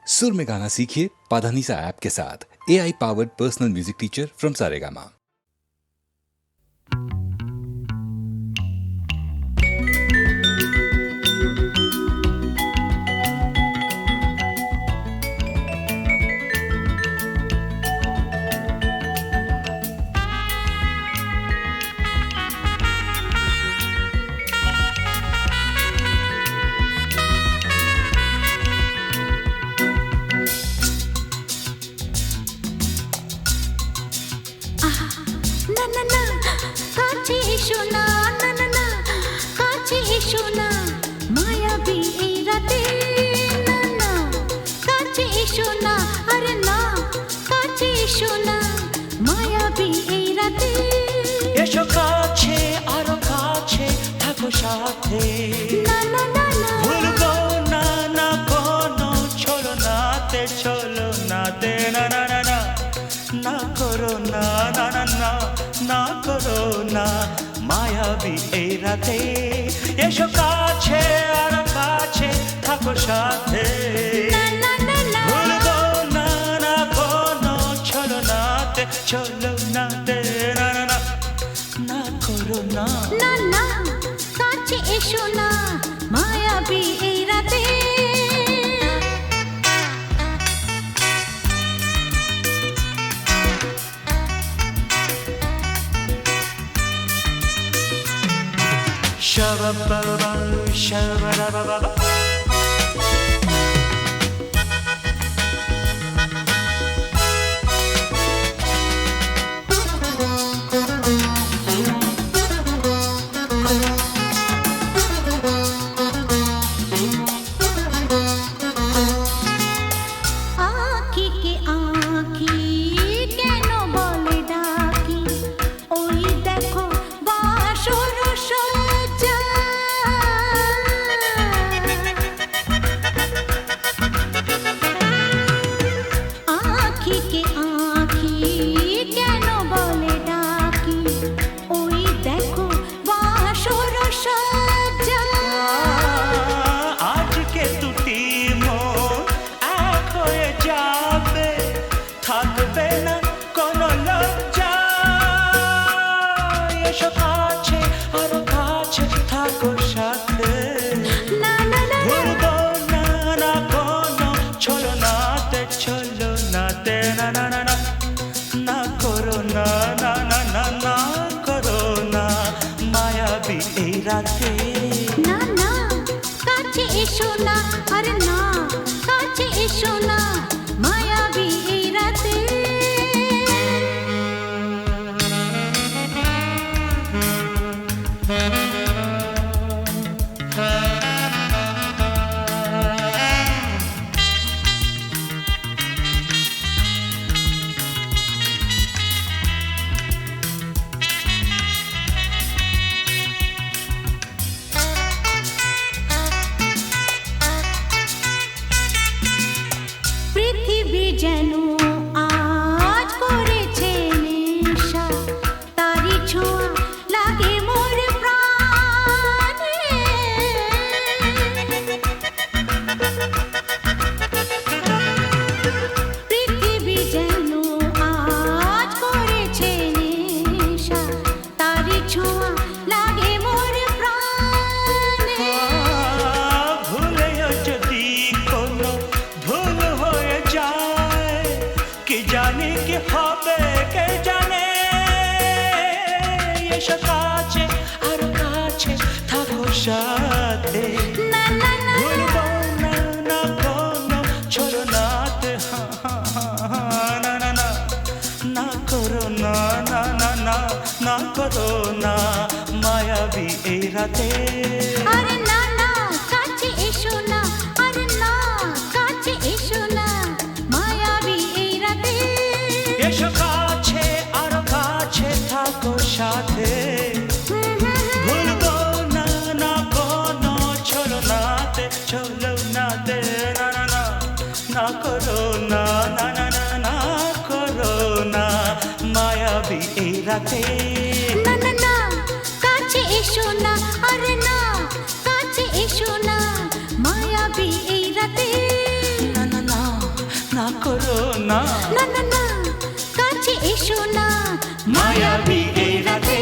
सुर में गाना सीखिए पाधानीसा ऐप के साथ। AI powered personal music teacher from Saregama. এসো কাছে আরো কাছে থাকো সাথে ভুলবো না না কোনো চলো নাতে না না না না না করো না না না না না করো না মায়াবী এই রাতে এসো কাছে আরো কাছে থাকো সাথে ভুলবো না না কোনো চলো নাতে না না না না করো না না না কাছে এসো না মায়াবী এই রাতে Shabba-ba-ba, shabba-da-ba-ba-ba. না না কাছে এসো না আরে না কাছে এসো না মায়াবী এই রাতে যেন আজ করেছে নেশা তারি ছোঁয়া লাগে মোর প্রাণে পৃথিবী যেন আজ করেছে নেশা তারি ছোঁয়া লাগে মোর প্রাণে ভুলেও যদি কোনো ভুল হয়ে যায় কি জানি কি হবে কে জানে এসো কাছে আরো কাছে থাকো সাথে ভুলবো না না কোনো চলো নাতে না না না না করো না না না না না করো না মায়াবী এই রাতে আরে না না কাছে এসো না আরে না কাছে এসো না মায়াবী এই রাতে এসো কাছে আরো কাছে থাকো সাথে ভুলবো না না কোনো চলো নাতে না না না না করো না না না না না করো না মায়াবী এই রাতে না না না কাছে এসো না আরে না কাছে এসো না মায়াবী এই রাতে না না না করো না, না না না কাছে এসো না, মায়াবী এই রাতে।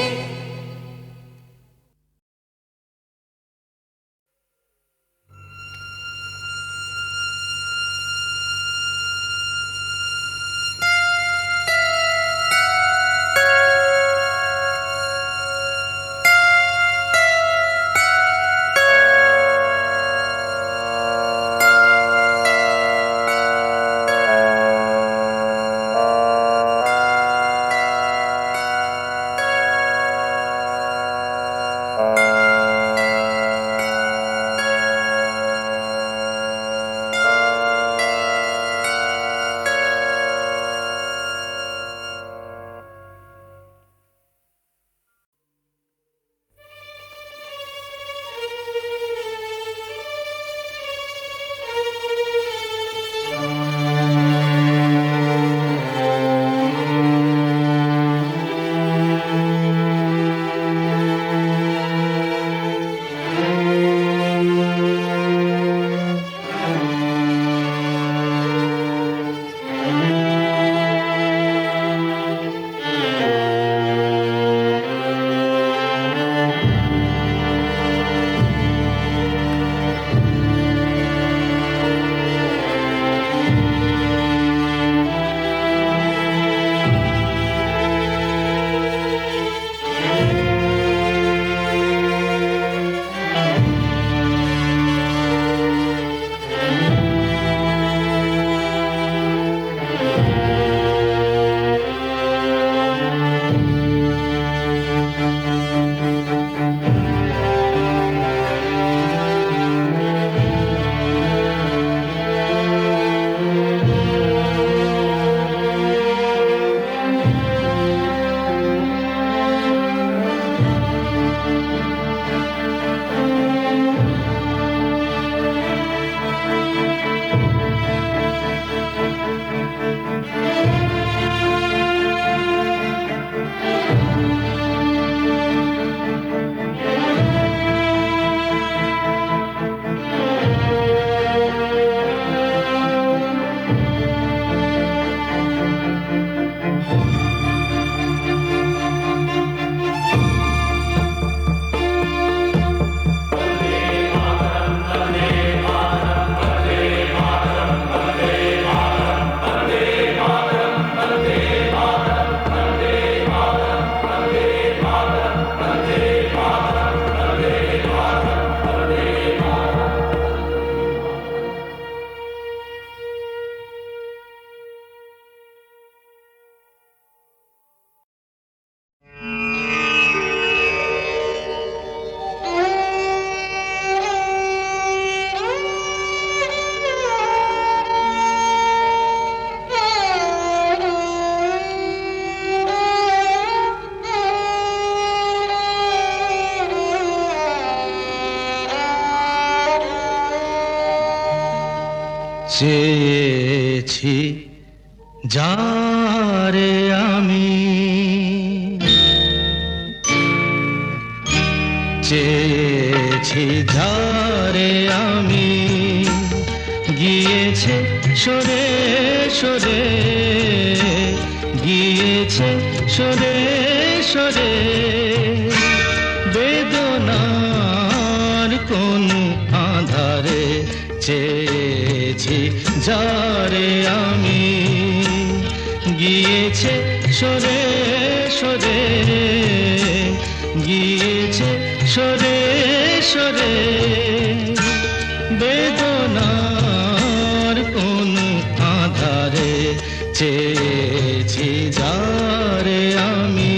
চেয়েছি যারে আমি, চেয়েছি যারে আমি, গিয়েছে সরে সরে, গিয়েছে সরে সরে, বেদনার কোন আধারে চেয়েছি যারে আমি, গিয়েছে সরে সরে, গিয়েছে সরে সরে, বেদনার কোন আধারে চেয়েছি যারে আমি।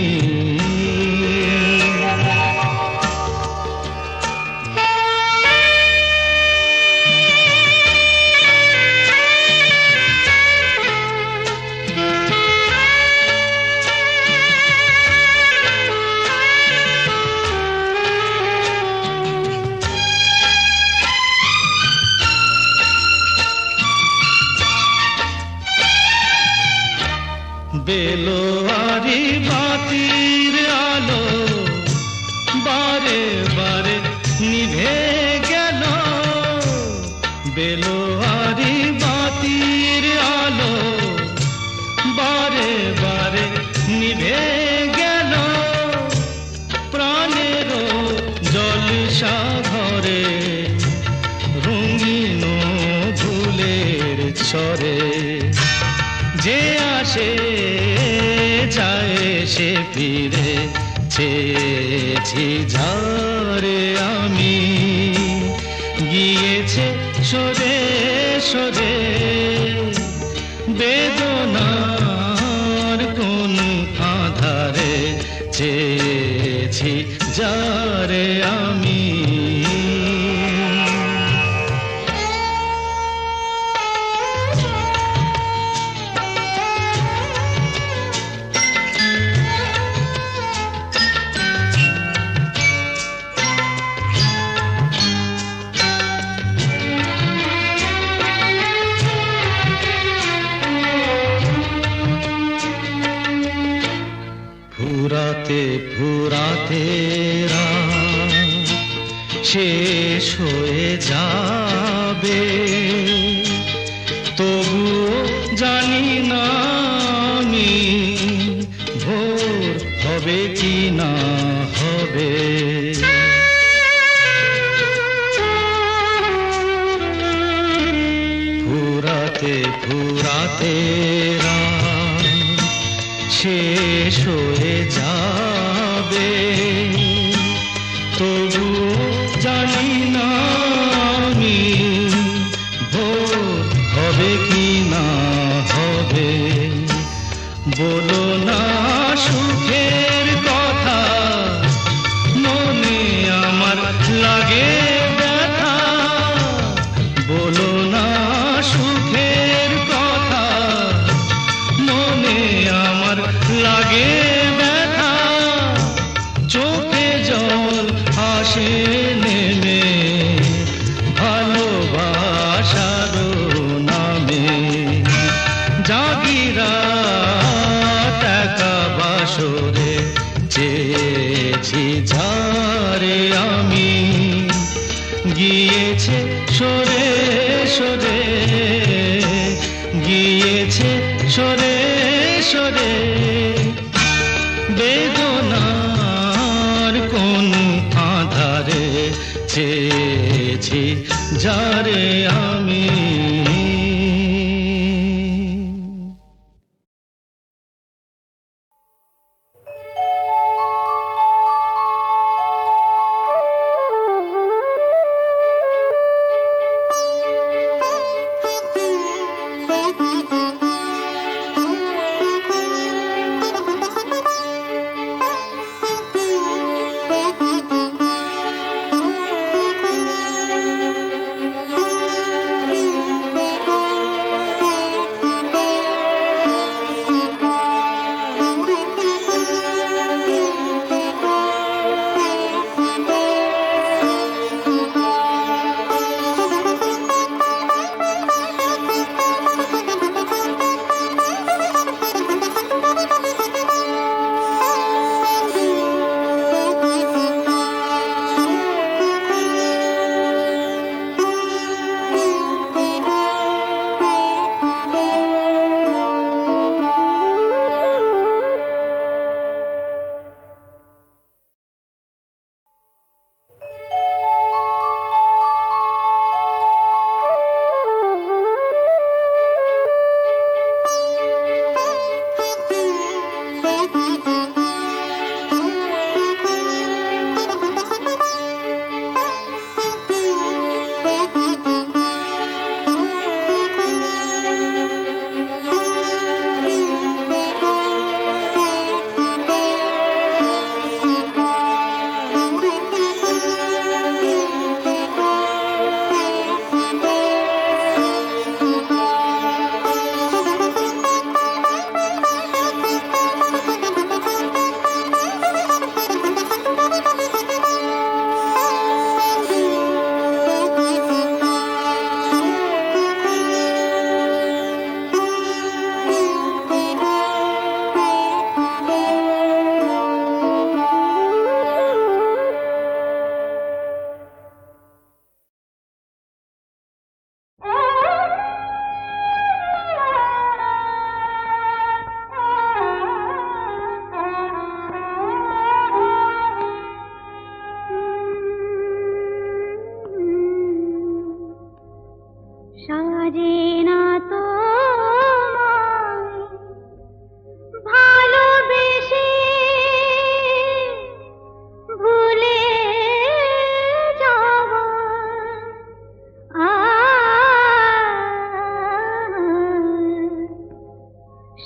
বেলোয়ারি বাতির আলো বারে বারে নিভে গেল, বেলোয়ারি বাতির আলো স্বরে যে আসে যায় সে ফিরে চেয়েছি যারে আমি গিয়েছে সরে সরে বেদনার কোন আধারে চেয়েছি যারে আমি ফুরাতে ফুরাতে রাত শেষ হয়ে যাবে তবুও জানি না আমি ভোর হবে কি না হবে ফুরাতে ফুরাতে রাত শেষ হয়ে যাবে তবু জানি না আমি ভোর হবে কি না হবে বলো না সুখের কথা মনে আমার লাগে ব্যথা বলো না সুখের কথা মনে আমার লাগে ব্যথা চোখে জল আসে নেমে ভালোবাসার নামে জাগিরা টাকা বাসরে চেয়েছি যারে আমি গিয়েছে সরে সরে গিয়েছে সরে সরে বেদনার কোন আধারে চেয়েছি যারে আমি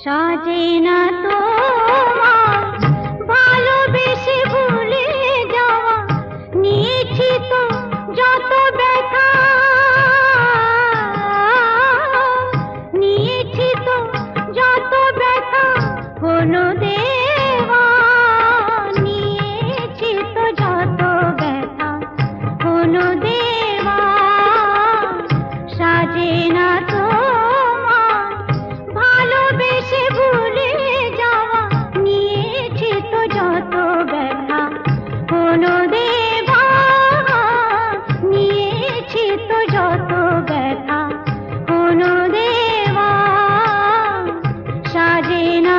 সাজে না তোমার ভালোবেসে ভুলে যাওয়া, নিয়েছি তো যত ব্যথা, নিয়েছি তো যত ব্যথা, হলো দেওয়া, নিয়েছি তো যত ব্যথা, হলো দেওয়া, সাজে না তোমার ভালোবেসে ভুলে যাওয়া, নিয়েছি তো যত ব্যথা, হলো দেওয়া, নিয়েছি তো যত ব্যথা, হলো দেওয়া, সাজে না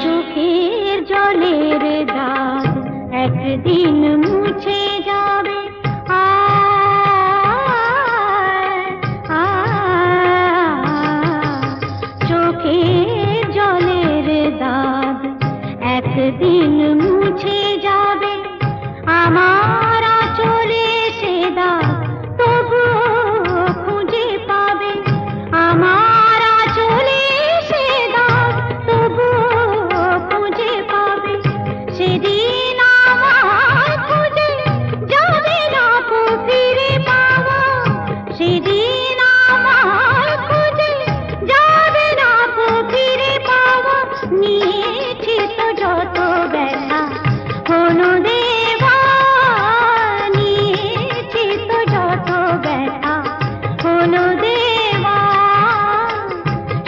চোখের জলের দাগ একদিন মুছে যাবে, চোখের জলের দাগ একদিন মুছে যাবে, আমার আঁচলে সে দাগ তবুও খুঁজে পাবে, আমার আঁচলে সে দাগ তবুও খুঁজে পাবে, সেদিন আমার খুঁজে যাবে না কো ফিরে পাওয়া, সেদিন আমার খুঁজে যাবে না কো ফিরে পাওয়া, নিয়েছি তো যত ব্যথা, হলো দেওয়া, নিয়েছি তো যত ব্যথা, হলো দেওয়া,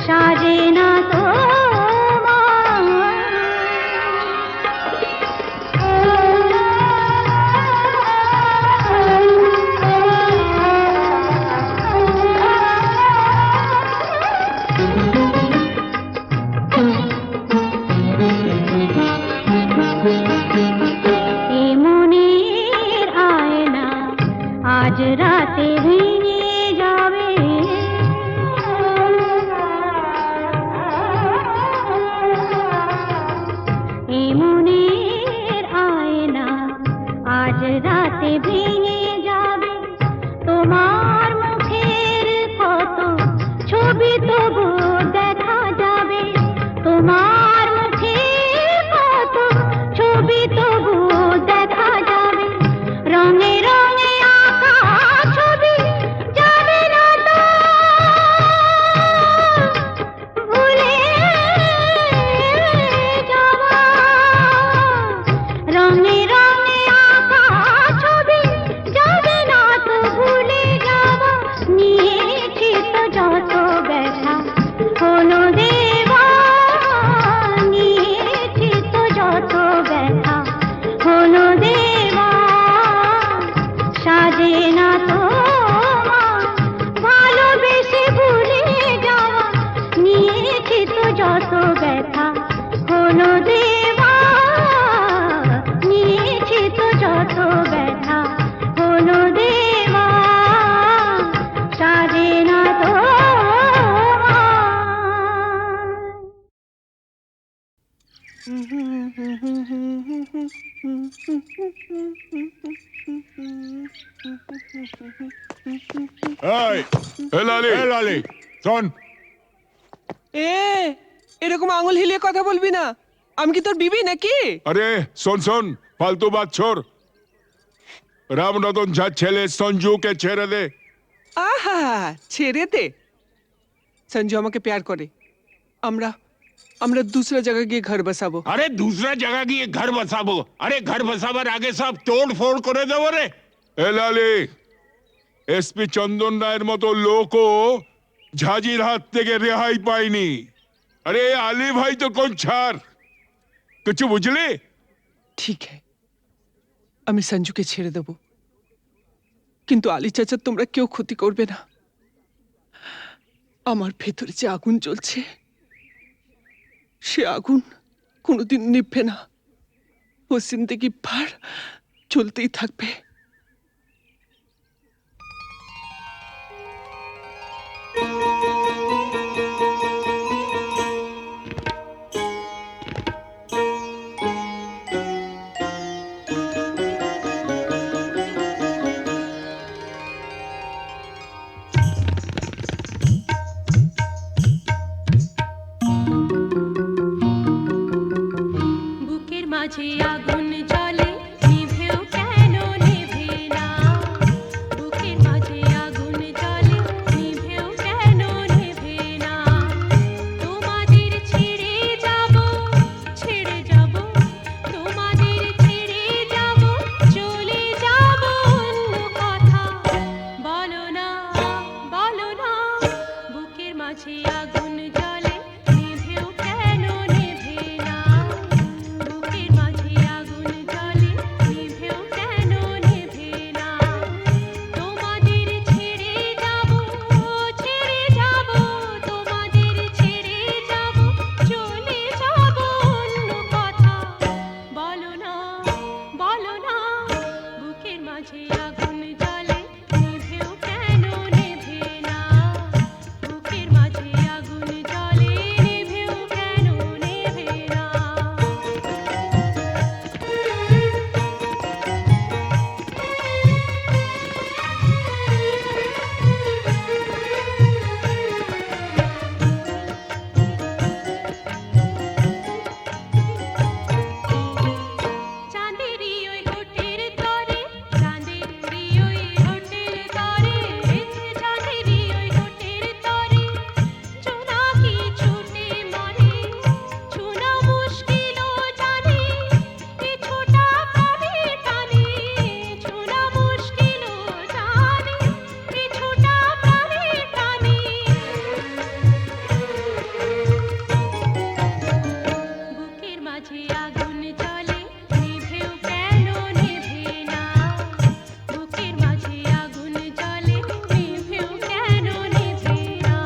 সাজে না এ মনের আয়না আজ রাতে ভেঙে যাবে, এ মনের আয়না আজ রাতে ভেঙে যাবে, তোমার মুখের কত ছবি তবু দেখা যাবে, তোমার মুখের কত ছবি তবু দেখা যাবে, রঙে রঙে আঁকা ছবি যাবে না তো ভুলে যাওয়া, রঙে রঙে আঁকা ছবি যাবে না তো ভুলে যাওয়া, নিয়েছি তো যত ব্যথা, হলো দেওয়া, নিয়েছি তো যত ব্যথা, হলো দেওয়া, সাজে না তোমার ভালোবেসে ভুলে যাওয়া, নিয়েছি তো যত ব্যথা, হলো দেওয়া, নিয়েছি তো যত ব্যথা, হলো দেওয়া, সাজে না তোমার। এই লালি শোন, এরকম আঙুল হিলিয়ে কথা বলবি না, আমি কি তোর বিবি নাকি? আরে শোন ফালতু বাত छोड़, রামরতন ঝা ছেলে সঞ্জুকে ছেড়ে দে। আহা, ছেড়ে দে। সঞ্জু আমাকে প্যার করে, আমরা আমরা दूसरा जगह গিয়ে ঘর বসাবো। আরে दूसरा जगह গিয়ে ঘর বসাবো? আরে ঘর বসাবার আগে সব তোড় ফোড় করে দেবো রে। এ লালি, এসপি চন্দন রায়ের মতো লোকও ঝাঁঝির হাত থেকে রেহাই পায়নি। আরে আলী ভাই তো কোন ছাড়, কিছু বুঝলি? ঠিক है, আমি সঞ্জুকে ছেড়ে দেব, কিন্তু আলী চাচা তোমরা কেউ ক্ষতি করবে না। আমার ভেতরে যে আগুন জ্বলছে, সে আগুন কোনোদিন নিভবে না। वो जिंदगी भर চলতেই থাকবে। বুকের মাঝে আগুন জ্বলে নিভেও কেন নেভে না, বুকের মাঝে আগুন জ্বলে নিভেও কেন নেভে না, তোমাদের ছেড়ে যাব, তোমাদের ছেড়ে যাব, চলে যাব অন্য কথা বলো না, বুকের মাঝে আগুন জ্বলে নিভেও কেন নেভে না, বুকের মাঝে আগুন জ্বলে নিভেও কেন নেভে না, তোমাদের ছেড়ে যাব, তোমাদের ছেড়ে যাব, চলে যাব অন্য কথা বলো না, বুকের মাঝে আগুন জ্বলে নিভেও কেন নেভে না, বুকের মাঝে আগুন জ্বলে নিভেও কেন নেভে না। চাঁদেরই ওই হোটেল তরে, চাঁদেরই ওই হোটেল তরে, চাঁদেরই ওই হোটেল তরে, জোনাকি ছুটে মরে, ছোনা মুশকিল জানে, এ ছোটা প্রাণে টানে, ছোনা মুশকিল জানে, এ ছোটা প্রাণে টানে, বুকের মাঝে আগুন জ্বলে নিভেও কেন নেভে না, বুকের মাঝে আগুন জ্বলে নিভেও কেন নেভে না।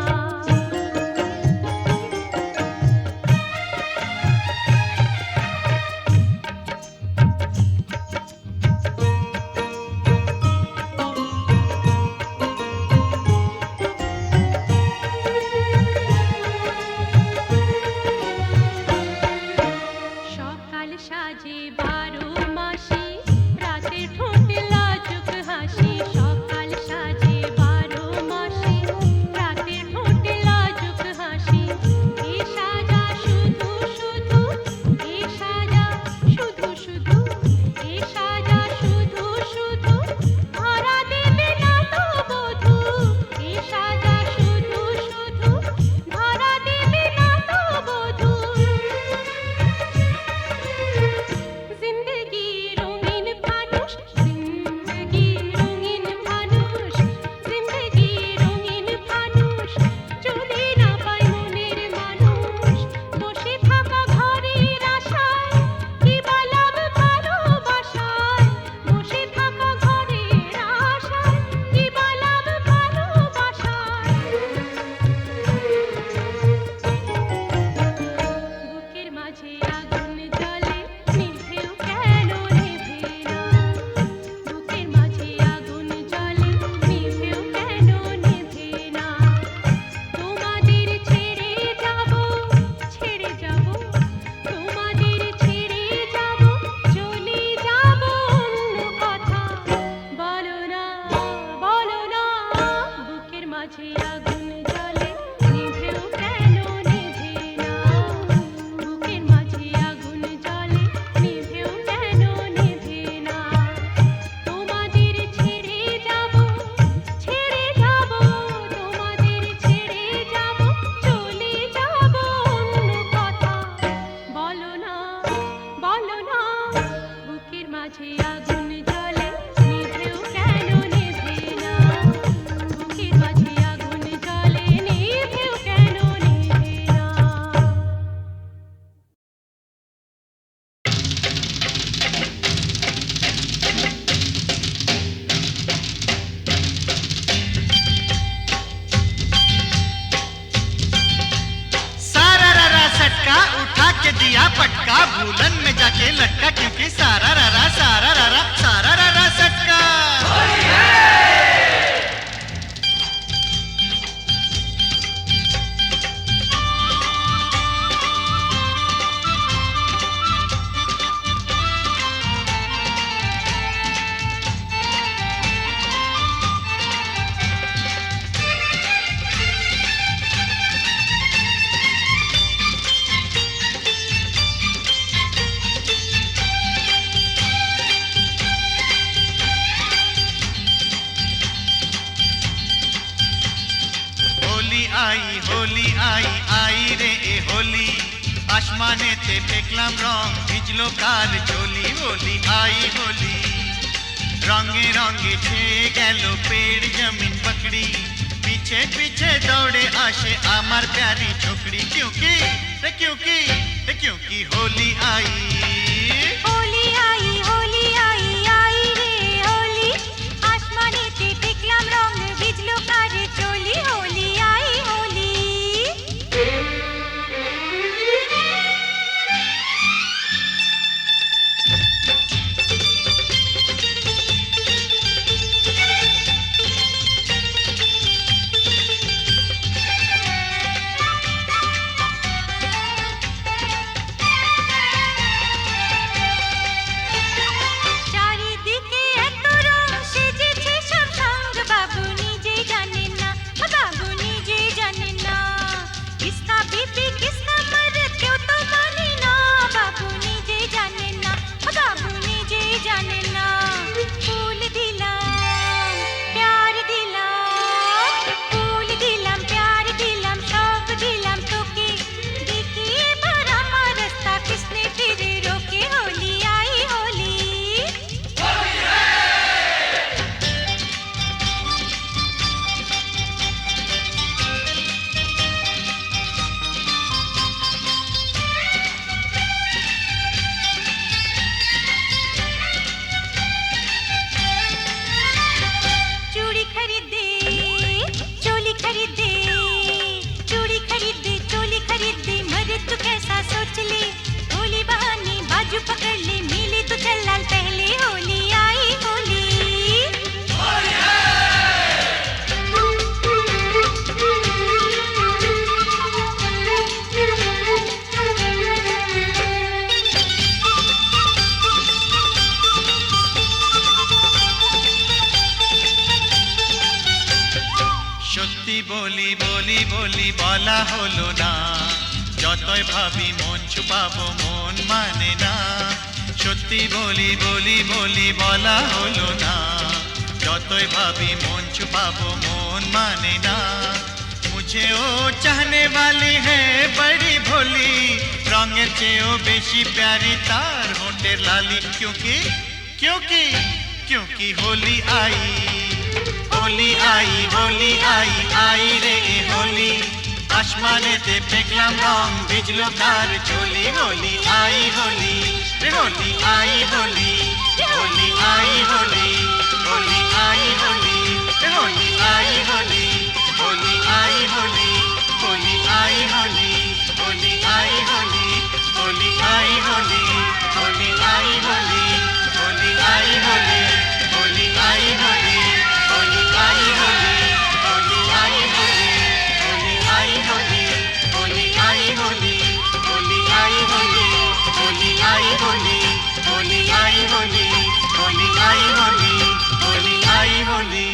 সকাল সাজে 12 মাসি, রাতে ঠোঁটে লাজুক হাসি, সকাল সাজে 12 মাসি, রাতে ঠোঁটে লাজুক হাসি, এ সাজা শুধু শুধু, এ সাজা শুধু শুধু, এ সাজা শুধু শুধু, ধরা দেবে না তো বধূ, এ সাজা শুধু শুধু, ধরা দেবে না তো বধূ। জিন্দগি রঙিন ফানুষ, জিন্দগি রঙিন ফানুষ, জিন্দগি রঙিন ফানুষ, যদি না পাই মনের মানুষ, বসে থাকা ঘরের আশায়, কি বা লাভ ভালোবাসায়, বসে থাকা ঘরের আশায়, কি বা লাভ ভালোবাসায়, বুকের মাঝে আগুন জ্বলে নিভেও কেন নেভে না, বুকের মাঝে আগুন জ্বলে নিভেও কেন নেভে না, তোমাদের ছেড়ে যাব, তোমাদের ছেড়ে যাব, চলে যাব অন্য কথা বলো না, বুকের মাঝে আগুন জ্বলে নিভেও কেন নেভে না, বুকের মাঝে আগুন জ্বলে নিভেও কেন নেভে না, তোমাদের ছেড়ে যাব, তোমাদের ছেড়ে যাব, চলে যাব অন্য কথা বলো না, বুকের মাঝে আগুন জ্বলে নিভেও কেন নেভে না, বুকের মাঝে আগুন জ্বলে নিভেও কেন নেভে না। सारा ररा सटका उठा के दिया पटका, भूलन में जाके लटका, क्योंकि सारा ररा আই রে এ হোলি আসমানেতে ফেকলাম রং ভিজলো কার চলি হোলি আই হোলি রঙে রঙে ছেয়ে গেল পেड़ जमीन पकड़ी पीछे पीछे दौड़े आशे আমার प्यारी छोकरी क्योंकि क्योंकि होली आई হোলি আই আই রে হোলি আসমানেতে দেখলাম রং ভিজলো কারে চলি হোলি আই হোলি চারিদিকে এত রং সেজেছে সব সঙ্গ বাবু নিজেই জানেন না বাবু নিজেই জানেন না কিসকা বিপি কিসকা মরদ কেউ তো মানে না বাবু নিজেই জানেন না বাবু নিজেই জানেন না ফুল দিলাম প্যার দিলাম ফুল দিলাম প্যার দিলাম সব দিলাম তোকে দেখি এবার আমার রাস্তা কিসনে ফিরে রোকে হোলি আই হোলি चूड़ी खरीदे चोली खरीदे चूड़ी खरीदे चोली खरीदे मरे तू कैसा सोच ले होली बहाने बाजू पकड़ ले मिले तो चल लाल पहले होली आई होली সত্যি বলি বলি বলি বলা হলো না যতই ভাবি মন ছুপাবো মন মানে না সত্যি বলি বলি বলি বলা হলো না যতই ভাবি মন ছুপাবো মন মানে না मुझे ओ चाहने वाली है बड़ी भोली रंगेर চেয়েও বেশি प्यारी तार होठेर लाली क्योंकि होली आई आई रे ए होली আসমানেতে ফেকলাম রং ভিজলো কার চলি হোলি আই হোলি রে হোলি আই হোলি হোলি আই হোলি হোলি আই হোলি রে হোলি আই হোলি হোলি আই হোলি হোলি আই হোলি হোলি আই হোলি হোলি আই হোলি হোলি আই হোলি হোলি আই হোলি হোলি আই হোলি হোলি আই হোলি হোলি আই হোলি হোলি আই হোলি হোলি আই হোলি হোলি আই হোলি হোলি আই হোলি হোলি আই হোলি হোলি আই হোলি হোলি আই হোলি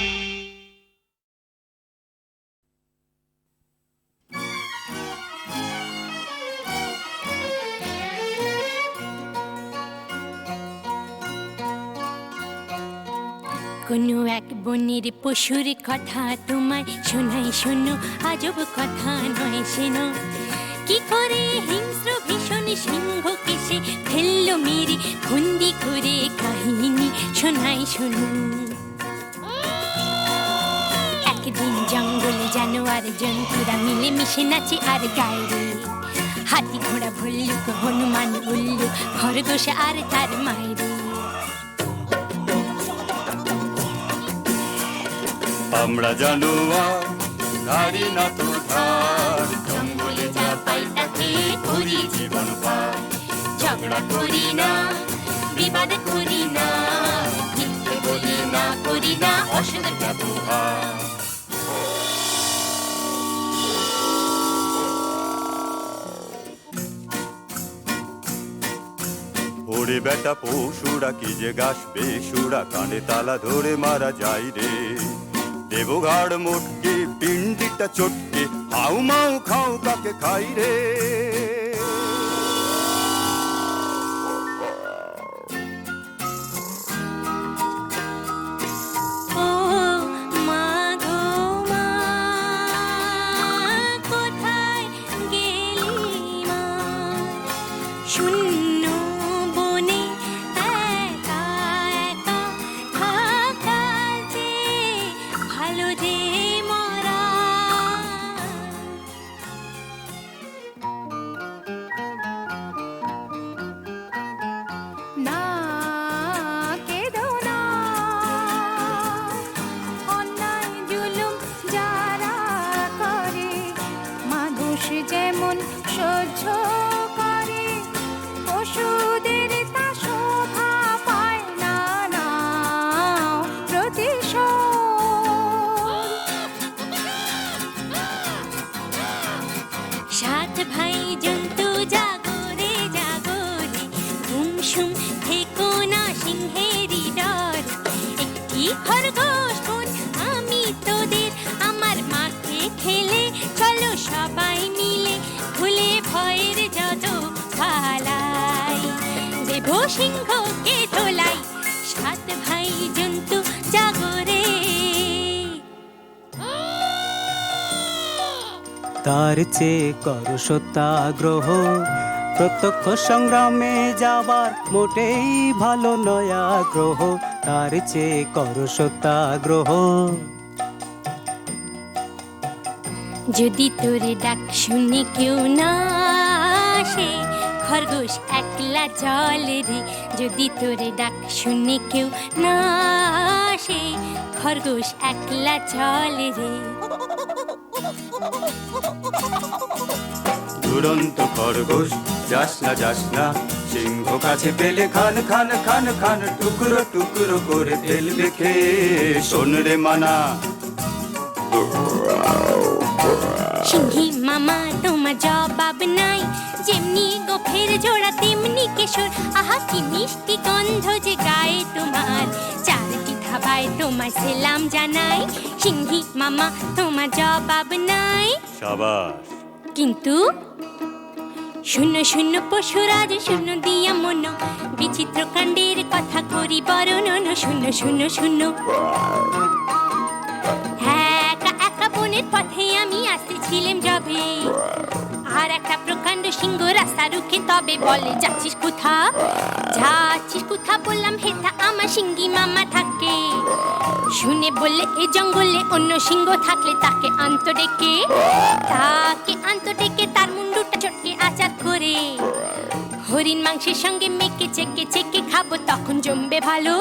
কোনো এক বনের পশুর কথা তোমায় শোনাই শোনো আজব কথা নয় শোনো কি করে হিংস্র ভীষণ সিংহকে সে ফেললো মেরে বন্দি করে কাহিনী শোনাই শোনো একদিন জঙ্গলে জানোয়ার জন্তুরা মিলে মিশে নাচে আর গায়ে রে হাতি ঘোড়া ভল্লুক হনুমান উল্লু খরগোশ আর তার মায়েরে আমরা জানোয়ার নারী না তো ধার জঙ্গলে যা পাই তাকে করি জীবন পার ঝগড়া করি না বিবাদ করি না মিথ্যে বলি না করি না অসৎ ব্যবহার ওরে বেটা পশুরা কি যে গাছ বেসুরা কানে তালা ধরে মারা যায় রে দেবঘাড় মোটকে পিণ্ডিটা চটকে হাউ মাউ খাও কাকে খাই রে ও মা গো মা কোথায় বলি খরগোশ বোন আমি তোদের আমার মাকে খেলে চলো সবাই মিলে ভুলে ভয়ের যত পালাই দেব সিংহকে দোলাই সাত ভাই জন্তু জাগরে তার চেয়ে কর সত্যাগ্রহ প্রত্যক্ষ সংগ্রামে যাবার মোটেই ভালো নয় আগ্রহ তার চেয়ে কর সত্যাগ্রহ যদি তোর ডাক শুনে কেউ না আসে খরগোশ একলা জলে রে যদি তোর ডাক শুনে কেউ না আসে খরগোশ একলা জলে রে দুরন্ত খরগোশ যাস না সিংহ কাছে পেলে খান খান খান খান টুকরো টুকরো করে ফেলবে খেয়ে শোন রে মানা সিংহী মামা তোমার জবাব নাই যেমনি গোফের জোড়া তেমনি কেশর আহা কি মিষ্টি গন্ধ যে গায়ে তোমার চারটি ধাবায় তোমার সেলাম জানাই সিংহী মামা তোমার জবাব নাই সাবাস কিন্তু শূন্য শূন্য পশুরাজ শূন্য দিয়া মন বিচিত্র কাণ্ডের কথা করি বর্ণন শূন্য শূন্য শূন্য একা একা বনের পথে আমি আসতেছিলাম যবে আর একটা প্রকাণ্ড সিংহ রাস্তা রুখে তবে বলে যাচ্ছিস কোথা বললাম হেথা আমার সিংহী মামা থাকে শুনে বললে এ জঙ্গলে অন্য সিংহ থাকলে তাকে আন্ত ডেকে তার মুন্ডুটা চটকে আচার করে হরিণ মাংসের সঙ্গে মেখে চেকে খাবো তখন জমবে ভালো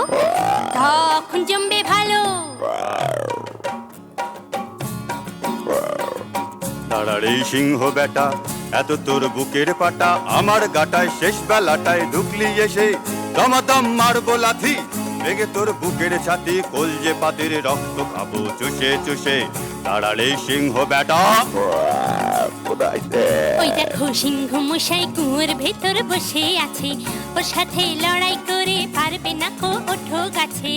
দাঁড়ারে সিংহ বেটা এত তোর বুকের পাটা আমার গাটায় শেষ বেলাটায় ঢুকলি এসে দমাদম মারবো লাথি ভেঙে তোর বুকের ছাতি কলজে পাতির রক্ত খাবো চুষে চুষে দাঁড়ারে সিংহ বেটা ওই দেখো সিংহ মশাই কুয়োর ভেতর বসে আছে ওর সাথে লড়াই করে পারবে না কো ওঠো গাছে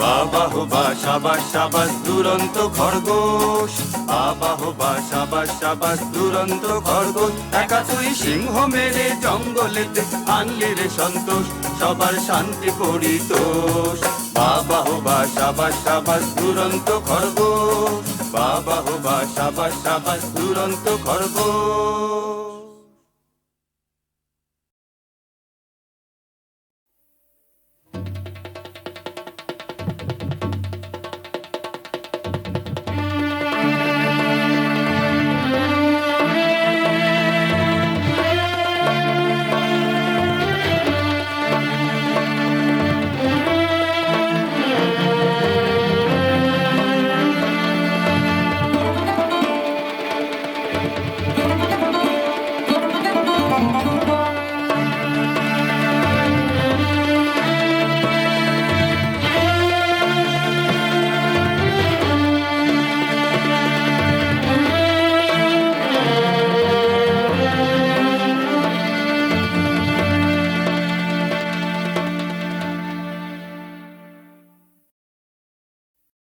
বাবা হো বা সাবাস সাবাস দুরন্ত খরগোশ বাবা হো বা সাবাস সাবাস দুরন্ত খরগোশ একা তুই সিংহ মেরে জঙ্গলেতে আনলি রে সন্তোষ সবার শান্তি পরিতোষ বাবা হো বা সাবাস সাবাস দুরন্ত খরগোশ বাবা হো বা সাবাস সাবাস দুরন্ত খরগোশ